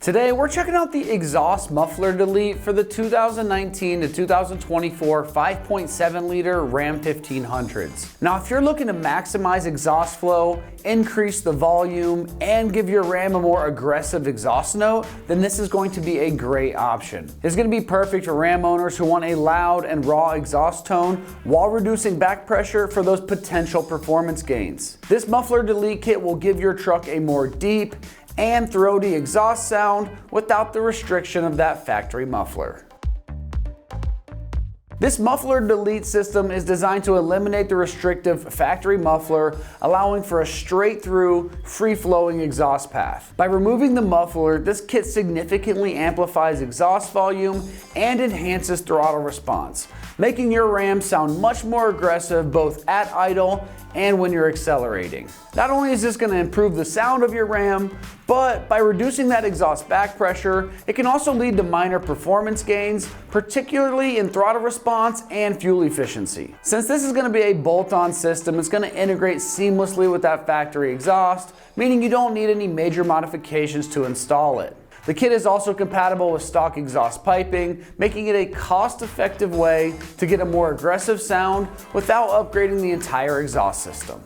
Today we're checking out the exhaust muffler delete for the 2019 to 2024 5.7 liter Ram 1500s. Now if you're looking to maximize exhaust flow, increase the volume, and give your Ram a more aggressive exhaust note, then this is going to be a great option. It's going to be perfect for Ram owners who want a loud and raw exhaust tone while reducing back pressure for those potential performance gains. This muffler delete kit will give your truck a more deep and throaty exhaust sound without the restriction of that factory muffler. This muffler delete system is designed to eliminate the restrictive factory muffler, allowing for a straight through, free-flowing exhaust path. By removing the muffler, this kit significantly amplifies exhaust volume and enhances throttle response, making your Ram sound much more aggressive both at idle and when you're accelerating. Not only is this going to improve the sound of your Ram, but by reducing that exhaust back pressure, it can also lead to minor performance gains, particularly in throttle response and fuel efficiency. Since this is going to be a bolt-on system, it's going to integrate seamlessly with that factory exhaust, meaning you don't need any major modifications to install it. The kit is also compatible with stock exhaust piping, making it a cost-effective way to get a more aggressive sound without upgrading the entire exhaust system.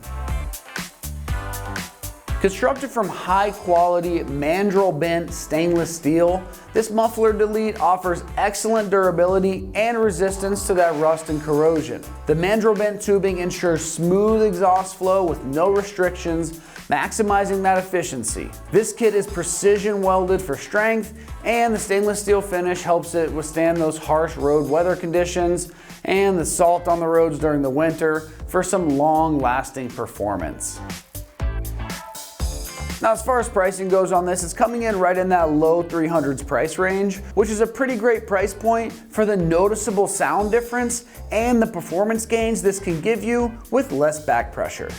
Constructed from high-quality mandrel bent stainless steel, this muffler delete offers excellent durability and resistance to that rust and corrosion. The mandrel bent tubing ensures smooth exhaust flow with no restrictions, maximizing that efficiency. This kit is precision welded for strength, and the stainless steel finish helps it withstand those harsh road weather conditions and the salt on the roads during the winter for some long-lasting performance. Now, as far as pricing goes on this, it's coming in right in that low 300s price range, which is a pretty great price point for the noticeable sound difference and the performance gains this can give you with less back pressure.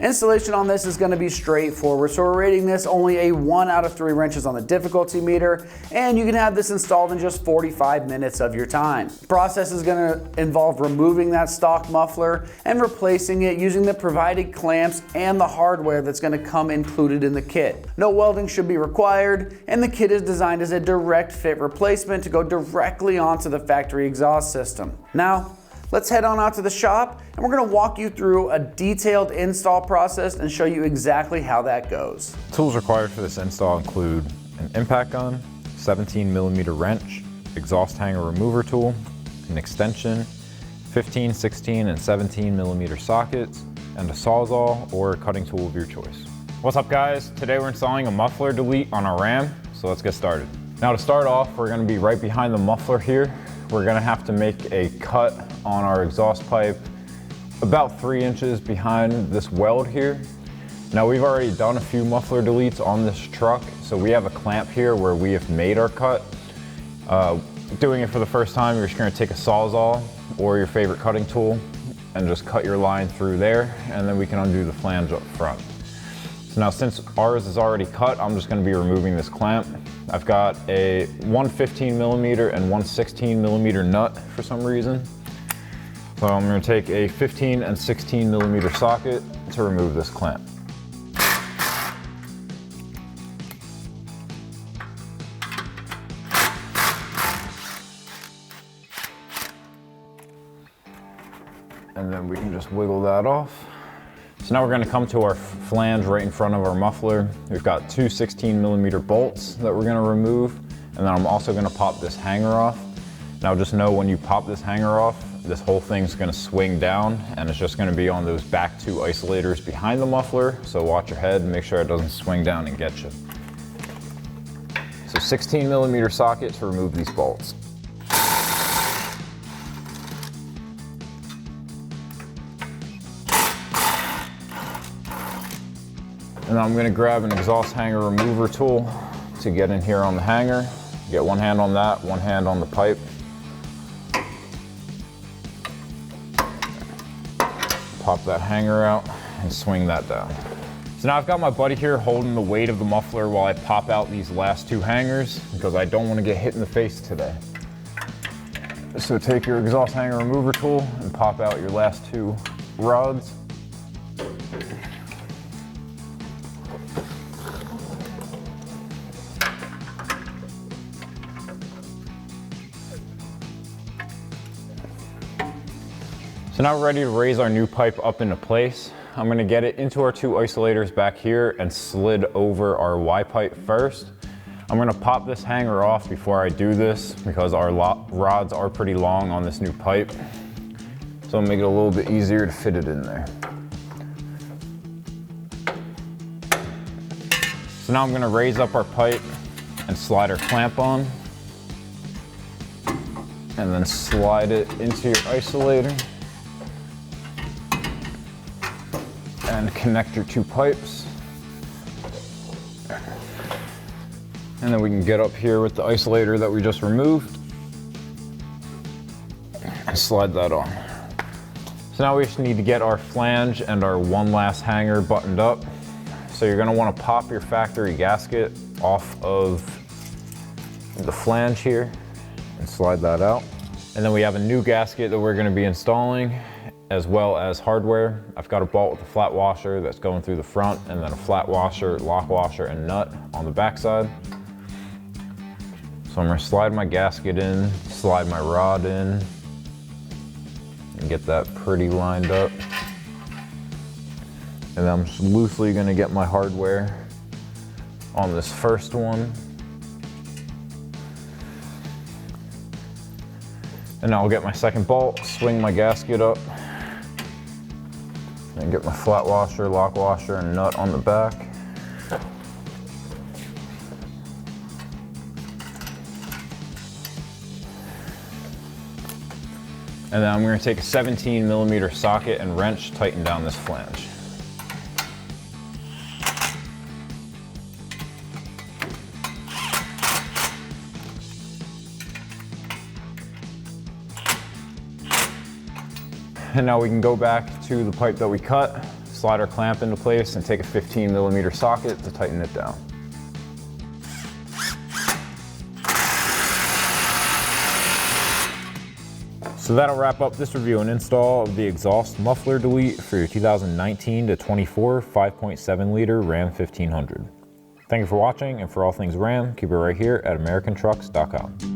Installation on this is going to be straightforward, so we're rating this only a 1 out of 3 wrenches on the difficulty meter, and you can have this installed in just 45 minutes of your time. The process is going to involve removing that stock muffler and replacing it using the provided clamps and the hardware that's going to come included in the kit. No welding should be required, and the kit is designed as a direct fit replacement to go directly onto the factory exhaust system. Now, let's head on out to the shop and we're going to walk you through a detailed install process and show you exactly how that goes. Tools required for this install include an impact gun, 17mm wrench, exhaust hanger remover tool, an extension, 15, 16, and 17mm sockets, and a Sawzall or a cutting tool of your choice. What's up guys? Today we're installing a muffler delete on our Ram, so let's get started. Now to start off, we're going to be right behind the muffler here. We're going to have to make a cut on our exhaust pipe about 3 inches behind this weld here. Now we've already done a few muffler deletes on this truck, so we have a clamp here where we have made our cut. Doing it for the first time, you're just going to take a Sawzall or your favorite cutting tool and just cut your line through there, and then we can undo the flange up front. So now since ours is already cut, I'm just going to be removing this clamp. I've got a 115mm and 116mm nut for some reason. So I'm going to take a 15 and 16mm socket to remove this clamp. And then we can just wiggle that off. So now we're going to come to our flange right in front of our muffler. We've got 2 16mm bolts that we're going to remove, and then I'm also going to pop this hanger off. Now just know when you pop this hanger off, this whole thing's going to swing down, and it's just going to be on those back 2 isolators behind the muffler, so watch your head and make sure it doesn't swing down and get you. So 16mm socket to remove these bolts. And then I'm going to grab an exhaust hanger remover tool to get in here on the hanger. Get one hand on that, one hand on the pipe. Pop that hanger out and swing that down. So now I've got my buddy here holding the weight of the muffler while I pop out these last 2 hangers because I don't want to get hit in the face today. So take your exhaust hanger remover tool and pop out your last 2 rods. So now we're ready to raise our new pipe up into place. I'm gonna get it into our 2 isolators back here and slid over our Y pipe first. I'm gonna pop this hanger off before I do this because our rods are pretty long on this new pipe. So I'll make it a little bit easier to fit it in there. So now I'm gonna raise up our pipe and slide our clamp on. And then slide it into your isolator. And connect your 2 pipes. And then we can get up here with the isolator that we just removed and slide that on. So now we just need to get our flange and our one last hanger buttoned up. So you're gonna wanna pop your factory gasket off of the flange here and slide that out. And then we have a new gasket that we're gonna be installing, as well as hardware. I've got a bolt with a flat washer that's going through the front, and then a flat washer, lock washer, and nut on the back side. So I'm gonna slide my gasket in, slide my rod in, and get that pretty lined up. And then I'm just loosely gonna get my hardware on this first one. And now I'll get my second bolt, swing my gasket up, and get my flat washer, lock washer, and nut on the back. And then I'm gonna take a 17mm socket and wrench, tighten down this flange. And now we can go back to the pipe that we cut, slide our clamp into place, and take a 15mm socket to tighten it down. So that'll wrap up this review and install of the exhaust muffler delete for your 2019 to 24 5.7 liter Ram 1500. Thank you for watching, and for all things Ram, keep it right here at AmericanTrucks.com.